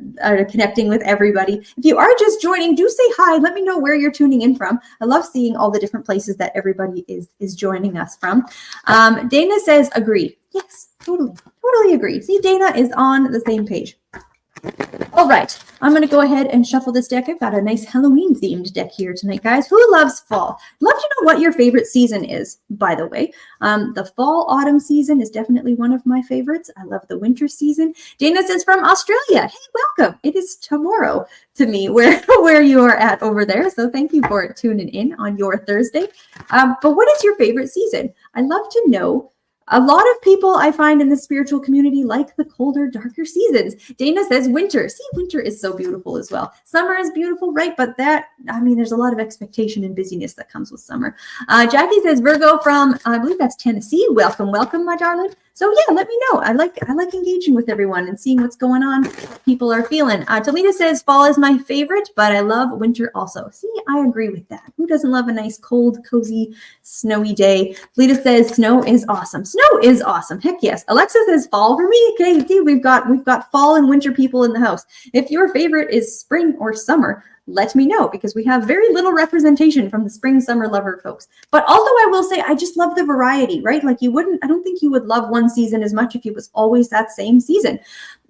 [SPEAKER 2] connecting with everybody. If you are just joining, do say hi. Let me know where you're tuning in from. I love seeing all the different places that everybody is joining us from. Dana says, agreed. Yes, totally agree. See, Dana is on the same page. All right, I'm going to go ahead and shuffle this deck. I've got a nice Halloween themed deck here tonight, guys. Who loves fall? Love to know what your favorite season is, by the way. The fall autumn season is definitely one of my favorites. I love the winter season. Dana says from Australia. Hey, welcome. It is tomorrow to me where you are at over there. So thank you for tuning in on your Thursday. But what is your favorite season? I'd love to know. A lot of people I find in the spiritual community like the colder, darker seasons. Dana says winter. See, winter is so beautiful as well. Summer is beautiful, right? But there's a lot of expectation and busyness that comes with summer. Jackie says Virgo from, I believe that's Tennessee. Welcome, my darling. So yeah, let me know. I like engaging with everyone and seeing what's going on, what people are feeling. Talita says fall is my favorite, but I love winter also. See, I agree with that. Who doesn't love a nice, cold, cozy, snowy day? Talita says snow is awesome. Snow is awesome. Heck yes. Alexa says fall for me. Okay, see, we've got fall and winter people in the house. If your favorite is spring or summer, let me know, because we have very little representation from the spring, summer lover folks. But also I will say, I just love the variety, right? Like I don't think you would love one season as much if it was always that same season.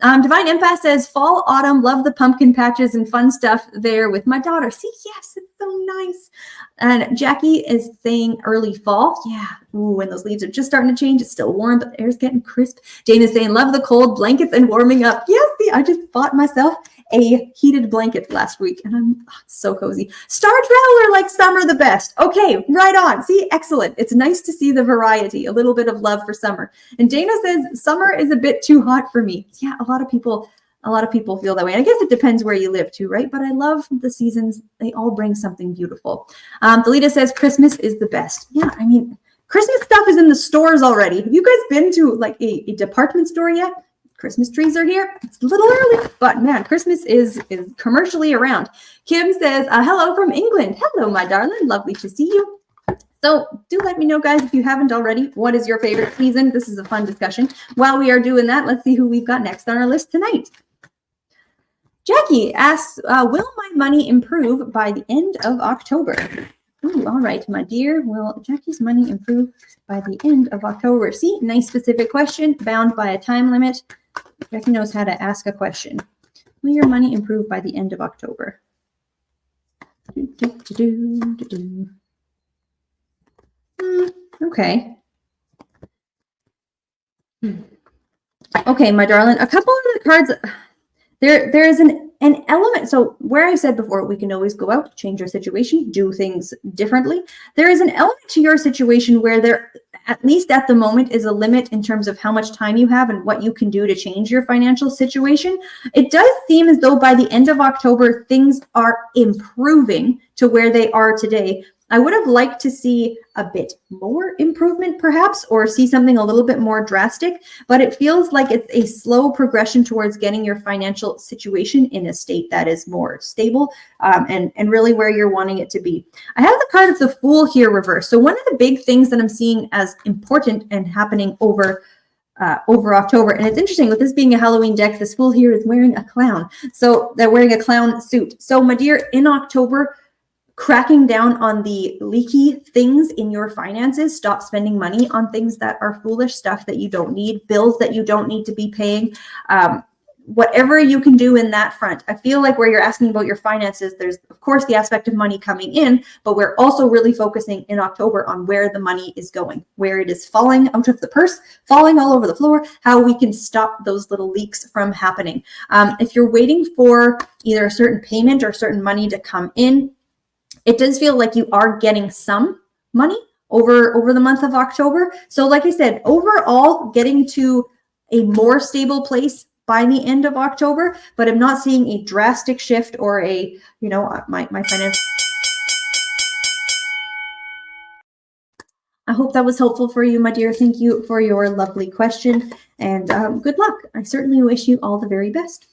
[SPEAKER 2] Divine Empath says fall, autumn, love the pumpkin patches and fun stuff there with my daughter. See, yes, it's so nice. And Jackie is saying early fall. Yeah. Ooh, when those leaves are just starting to change, it's still warm, but the air's getting crisp. Dana's saying love the cold, blankets and warming up. Yes, see, I just bought myself a heated blanket last week and it's so cozy. Star Traveler like summer the best. Okay, right on. See, excellent. It's nice to see the variety, a little bit of love for summer. And Dana says summer is a bit too hot for me. Yeah, a lot of people feel that way. And I guess it depends where you live too, right? But I love the seasons. They all bring something beautiful. Delita says Christmas is the best. Yeah, I mean, Christmas stuff is in the stores already. Have you guys been to like a department store yet? Christmas trees are here. It's a little early, but man, Christmas is commercially around. Kim says, hello from England. Hello, my darling. Lovely to see you. So do let me know, guys, if you haven't already, what is your favorite season? This is a fun discussion. While we are doing that, let's see who we've got next on our list tonight. Jackie asks, will my money improve by the end of October? Ooh, all right, my dear. Will Jackie's money improve by the end of October? See, nice specific question, bound by a time limit. Jackie knows how to ask a question. Will your money improve by the end of October? Okay. Okay, my darling. A couple of the cards. There is an element. So where I said before, we can always go out, change our situation, do things differently. There is an element to your situation where there, at least at the moment, is a limit in terms of how much time you have and what you can do to change your financial situation. It does seem as though by the end of October, things are improving to where they are today. I would have liked to see a bit more improvement perhaps, or see something a little bit more drastic, but it feels like it's a slow progression towards getting your financial situation in a state that is more stable and really where you're wanting it to be. I have the card of the Fool here reversed. So one of the big things that I'm seeing as important and happening over October. And it's interesting with this being a Halloween deck, this Fool here is wearing a clown. So they're wearing a clown suit. So my dear, in October, cracking down on the leaky things in your finances. Stop spending money on things that are foolish, stuff that you don't need, bills that you don't need to be paying. Whatever you can do in that front. I feel like where you're asking about your finances, there's of course the aspect of money coming in, but we're also really focusing in October on where the money is going, where it is falling out of the purse, falling all over the floor, how we can stop those little leaks from happening. If you're waiting for either a certain payment or certain money to come in, it does feel like you are getting some money over the month of October. So like I said, overall getting to a more stable place by the end of October, but I'm not seeing a drastic shift or a, my financial. I hope that was helpful for you, my dear. Thank you for your lovely question, and good luck. I certainly wish you all the very best.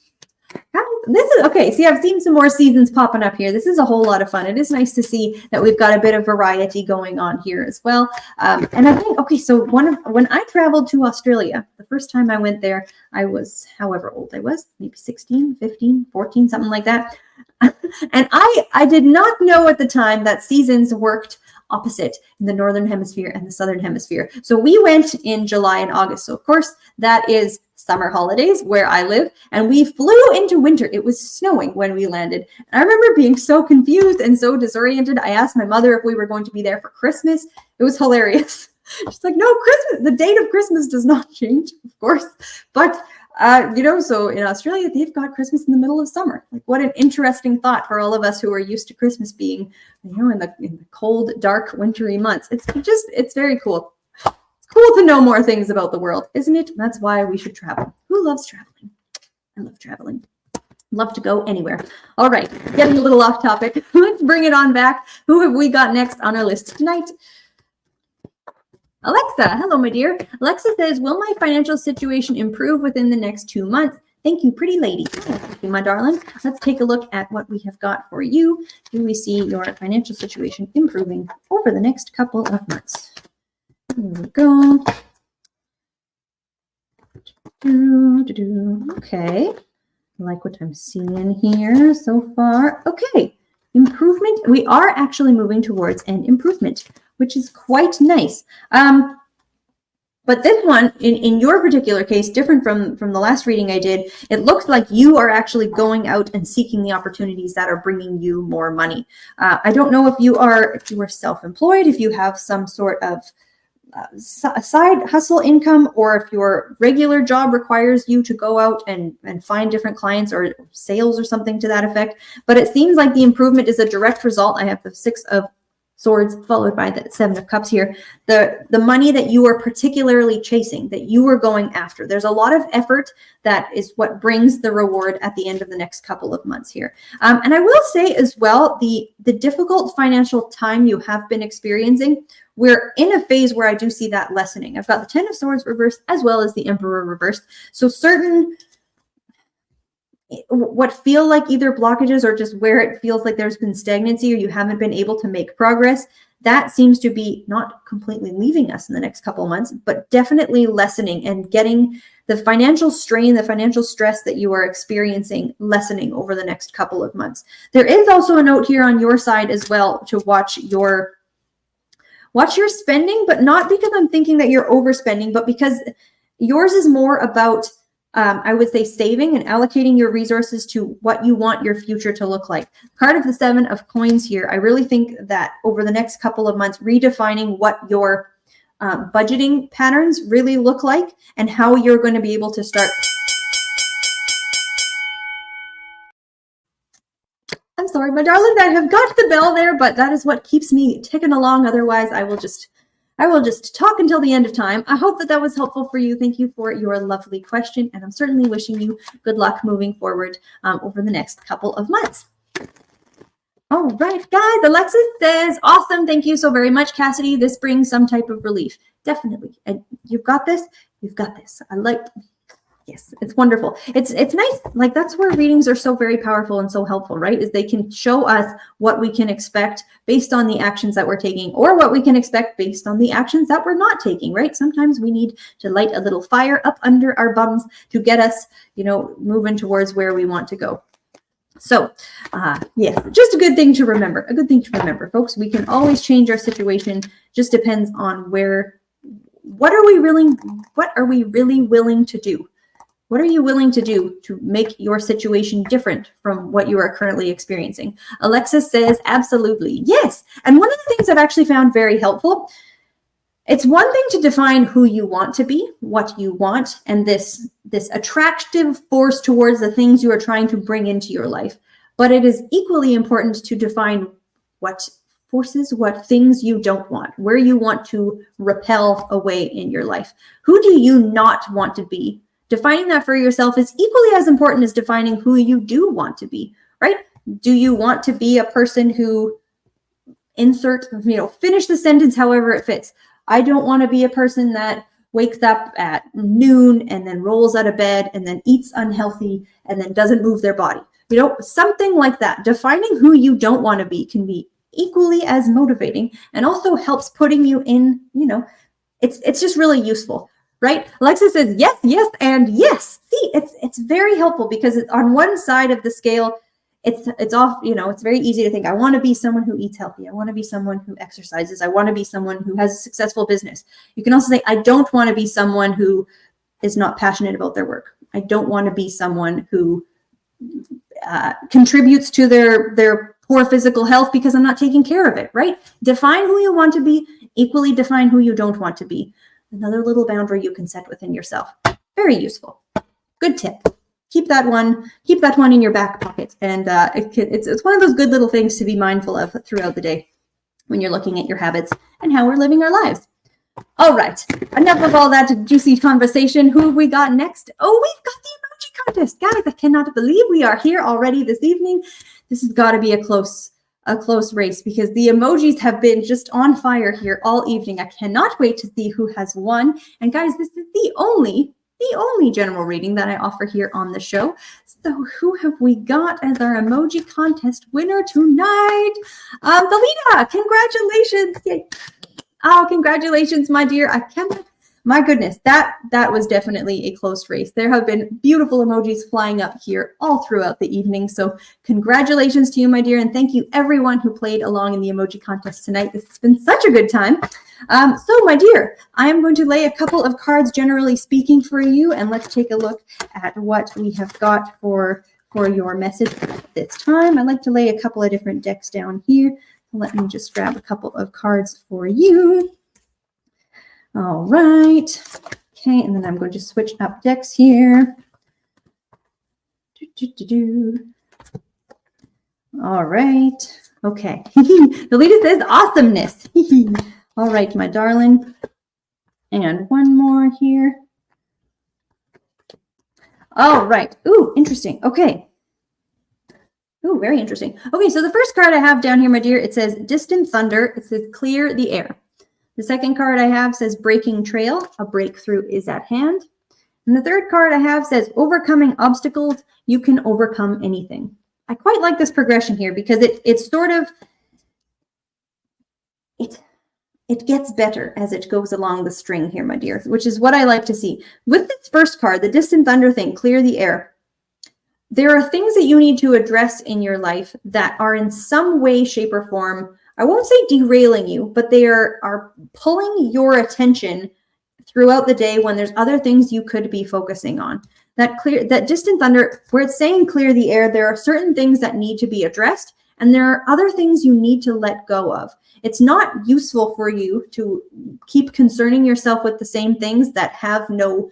[SPEAKER 2] This is okay. See, I've seen some more seasons popping up here. This is a whole lot of fun. It is nice to see that we've got a bit of variety going on here as well. And I think, okay, so when I traveled to Australia, the first time I went there, I was however old I was, maybe 16, 15, 14, something like that. And I did not know at the time that seasons worked opposite in the Northern Hemisphere and the Southern Hemisphere. So we went in July and August. So of course, that is summer holidays where I live, and we flew into winter. It was snowing when we landed. And I remember being so confused and so disoriented. I asked my mother if we were going to be there for Christmas. It was hilarious. She's like, no, Christmas, the date of Christmas does not change, of course. But, so in Australia, they've got Christmas in the middle of summer. Like, what an interesting thought for all of us who are used to Christmas being, in the cold, dark, wintry months. It's very cool. Cool to know more things about the world, isn't it? That's why we should travel. Who loves traveling? I love traveling. Love to go anywhere. All right, getting a little off topic. Let's bring it on back. Who have we got next on our list tonight? Alexa. Hello, my dear. Alexa says, will my financial situation improve within the next 2 months? Thank you, pretty lady. Thank you, my darling. Let's take a look at what we have got for you. Do we see your financial situation improving over the next couple of months? Here we go. Okay. I like what I'm seeing here so far. Okay. Improvement. We are actually moving towards an improvement, which is quite nice. But this one, in your particular case, different from the last reading I did, it looks like you are actually going out and seeking the opportunities that are bringing you more money. I don't know if you are self-employed, if you have some sort of side hustle income, or if your regular job requires you to go out and find different clients or sales or something to that effect. But it seems like the improvement is a direct result. I have the 6 of Swords followed by the 7 of Cups here. The money that you are particularly chasing, that you are going after. There's a lot of effort that is what brings the reward at the end of the next couple of months here. And I will say as well, the difficult financial time you have been experiencing, we're in a phase where I do see that lessening. I've got the 10 of Swords reversed as well as the Emperor reversed. So certain what feel like either blockages or just where it feels like there's been stagnancy or you haven't been able to make progress, that seems to be not completely leaving us in the next couple of months, but definitely lessening and getting the financial strain, the financial stress that you are experiencing lessening over the next couple of months. There is also a note here on your side as well to watch your spending, but not because I'm thinking that you're overspending, but because yours is more about I would say saving and allocating your resources to what you want your future to look like. Part of the 7 of Coins here, I really think that over the next couple of months, redefining what your budgeting patterns really look like and how you're going to be able to start. I'm sorry, my darling, I have got the bell there, but that is what keeps me ticking along. Otherwise, I will just talk until the end of time. I hope that was helpful for you. Thank you for your lovely question, and I'm certainly wishing you good luck moving forward over the next couple of months. All right, guys. Alexis says, awesome. Thank you so very much, Cassidy. This brings some type of relief. Definitely. And you've got this. You've got this. Yes, it's wonderful. It's nice. Like, that's where readings are so very powerful and so helpful, right? Is they can show us what we can expect based on the actions that we're taking, or what we can expect based on the actions that we're not taking, right? Sometimes we need to light a little fire up under our bums to get us, moving towards where we want to go. So, yes, just a good thing to remember. A good thing to remember, folks. We can always change our situation. Just depends on what are we really willing to do? What are you willing to do to make your situation different from what you are currently experiencing? Alexis says, absolutely. Yes. And one of the things I've actually found very helpful, it's one thing to define who you want to be, what you want, and this attractive force towards the things you are trying to bring into your life. But it is equally important to define what things you don't want, where you want to repel away in your life. Who do you not want to be? Defining that for yourself is equally as important as defining who you do want to be, right? Do you want to be a person who finish the sentence however it fits? I don't want to be a person that wakes up at noon and then rolls out of bed and then eats unhealthy and then doesn't move their body. Something like that. Defining who you don't want to be can be equally as motivating, and also helps putting you in, it's just really useful. Right? Alexa says, yes, yes, and yes. See, it's very helpful, because on one side of the scale, it's off, it's very easy to think, I want to be someone who eats healthy. I want to be someone who exercises. I want to be someone who has a successful business. You can also say, I don't want to be someone who is not passionate about their work. I don't want to be someone who contributes to their poor physical health because I'm not taking care of it, right? Define who you want to be, equally define who you don't want to be. Another little boundary you can set within yourself. Very useful. Good tip. Keep that one in your back pocket. And it's one of those good little things to be mindful of throughout the day when you're looking at your habits and how we're living our lives. All right. Enough of all that juicy conversation. Who have we got next? Oh, we've got the emoji contest. Guys, I cannot believe we are here already this evening. This has got to be a close race, because the emojis have been just on fire here all evening. I cannot wait to see who has won. And guys, this is the only general reading that I offer here on the show. So who have we got as our emoji contest winner tonight? Valida, congratulations. Yay. Oh, congratulations, my dear. My goodness, that was definitely a close race. There have been beautiful emojis flying up here all throughout the evening. So congratulations to you, my dear. And thank you everyone who played along in the emoji contest tonight. This has been such a good time. So my dear, I am going to lay a couple of cards, generally speaking, for you. And let's take a look at what we have got for your message this time. I like to lay a couple of different decks down here. Let me just grab a couple of cards for you. All right. Okay, and then I'm going to switch up decks here. All right. Okay. The leader says awesomeness. All right, my darling. And one more here. All right. Ooh, interesting. Okay. Ooh, very interesting. Okay, so the first card I have down here, my dear, it says distant thunder. It says clear the air. The second card I have says breaking trail. A breakthrough is at hand. And the third card I have says overcoming obstacles. You can overcome anything. I quite like this progression here, because it's sort of, it gets better as it goes along the string here, my dear, which is what I like to see. With this first card, the distant thunder thing, clear the air. There are things that you need to address in your life that are in some way, shape, or form, I won't say derailing you, but they are pulling your attention throughout the day when there's other things you could be focusing on. That distant thunder, where it's saying clear the air, there are certain things that need to be addressed, and there are other things you need to let go of. It's not useful for you to keep concerning yourself with the same things that have no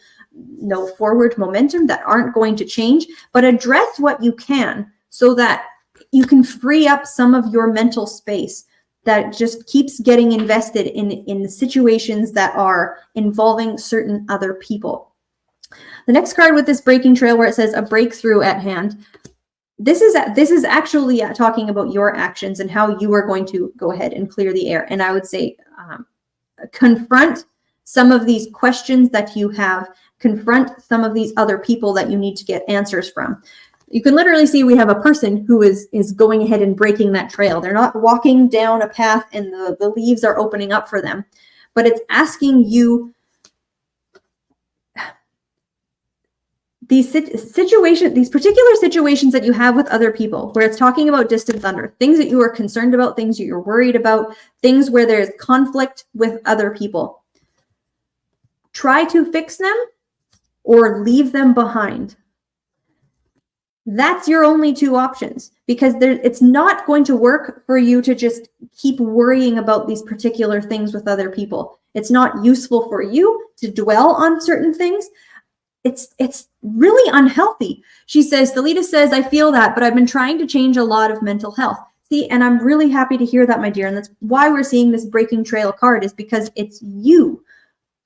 [SPEAKER 2] forward momentum, that aren't going to change, but address what you can so that you can free up some of your mental space that just keeps getting invested in the situations that are involving certain other people. The next card with this breaking trail, where it says a breakthrough at hand, this is actually talking about your actions and how you are going to go ahead and clear the air. And I would say confront some of these questions that you have, confront some of these other people that you need to get answers from. You can literally see we have a person who is going ahead and breaking that trail. They're not walking down a path and the leaves are opening up for them, but it's asking you these particular situations that you have with other people, where it's talking about distant thunder, things that you are concerned about, things that you're worried about, things where there's conflict with other people. Try to fix them or leave them behind. That's your only two options, because it's not going to work for you to just keep worrying about these particular things with other people. It's not useful for you to dwell on certain things. It's really unhealthy. She says, Thalita says, I feel that, but I've been trying to change a lot of mental health. See, and I'm really happy to hear that, my dear. And that's why we're seeing this breaking trail card, is because it's you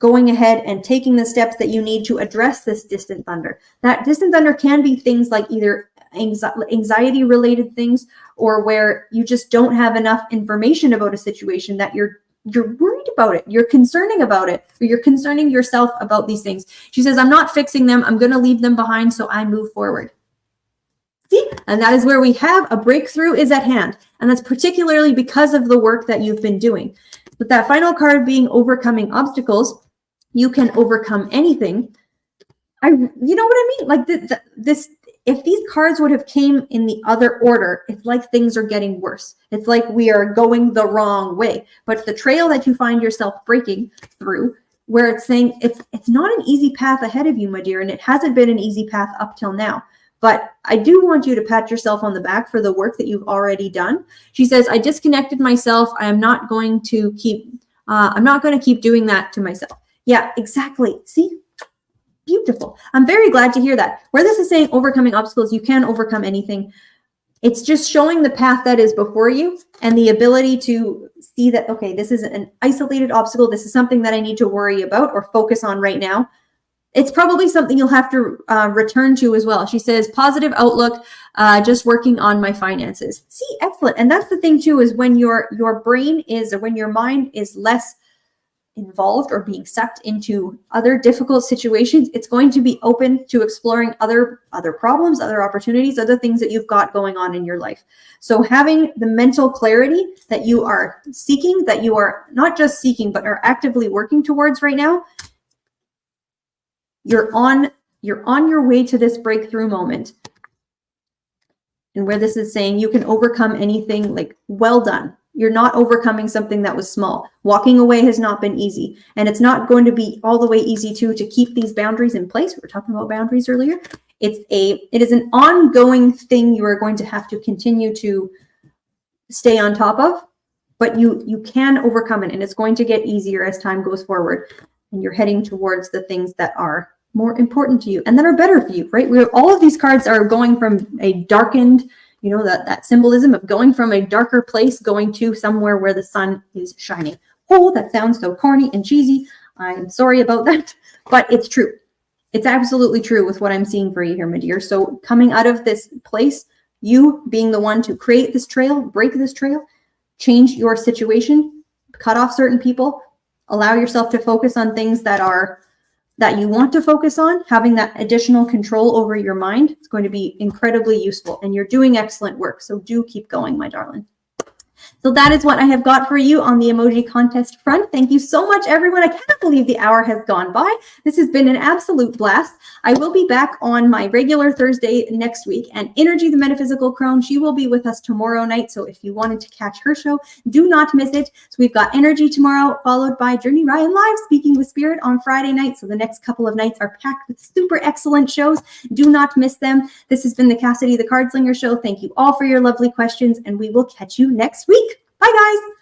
[SPEAKER 2] going ahead and taking the steps that you need to address this distant thunder. That distant thunder can be things like either anxiety related things, or where you just don't have enough information about a situation that you're worried about it, you're concerning about it, or you're concerning yourself about these things. She says, I'm not fixing them. I'm going to leave them behind, so I move forward. See, and that is where we have a breakthrough is at hand. And that's particularly because of the work that you've been doing. With that final card being overcoming obstacles, you can overcome anything. You know what I mean? Like this, if these cards would have came in the other order, it's like things are getting worse. It's like we are going the wrong way. But the trail that you find yourself breaking through, where it's saying it's not an easy path ahead of you, my dear, and it hasn't been an easy path up till now. But I do want you to pat yourself on the back for the work that you've already done. She says, I disconnected myself. I'm not going to keep doing that to myself. Yeah, exactly. See? Beautiful. I'm very glad to hear that. Where this is saying overcoming obstacles, you can overcome anything. It's just showing the path that is before you and the ability to see that, okay, this is an isolated obstacle. This is something that I need to worry about or focus on right now. It's probably something you'll have to return to as well. She says, positive outlook, just working on my finances. See, excellent. And that's the thing too, is when your brain is, or when your mind is less involved or being sucked into other difficult situations, it's going to be open to exploring other problems, other opportunities, other things that you've got going on in your life. So having the mental clarity that you are seeking, that you are not just seeking, but are actively working towards right now, you're on your way to this breakthrough moment. And where this is saying you can overcome anything, like, well done. You're not overcoming something that was small. Walking away has not been easy. And it's not going to be all the way easy to keep these boundaries in place. We were talking about boundaries earlier. It is an ongoing thing you are going to have to continue to stay on top of, but you can overcome it, and it's going to get easier as time goes forward. And you're heading towards the things that are more important to you and that are better for you, right? All of these cards are going from a darkened, you know, that symbolism of going from a darker place, going to somewhere where the sun is shining. Oh, that sounds so corny and cheesy. I'm sorry about that, but it's true. It's absolutely true with what I'm seeing for you here, my dear. So coming out of this place, you being the one to create this trail, break this trail, change your situation, cut off certain people, allow yourself to focus on things that you want to focus on. Having that additional control over your mind is going to be incredibly useful, and you're doing excellent work. So do keep going, my darling. So that is what I have got for you on the emoji contest front. Thank you so much, everyone. I cannot believe the hour has gone by. This has been an absolute blast. I will be back on my regular Thursday next week, and Energy, the Metaphysical Crone, she will be with us tomorrow night. So if you wanted to catch her show, do not miss it. So we've got Energy tomorrow, followed by Journey Ryan Live, Speaking with Spirit on Friday night. So the next couple of nights are packed with super excellent shows. Do not miss them. This has been the Cassidy the Cardslinger Show. Thank you all for your lovely questions, and we will catch you next week. Bye, guys.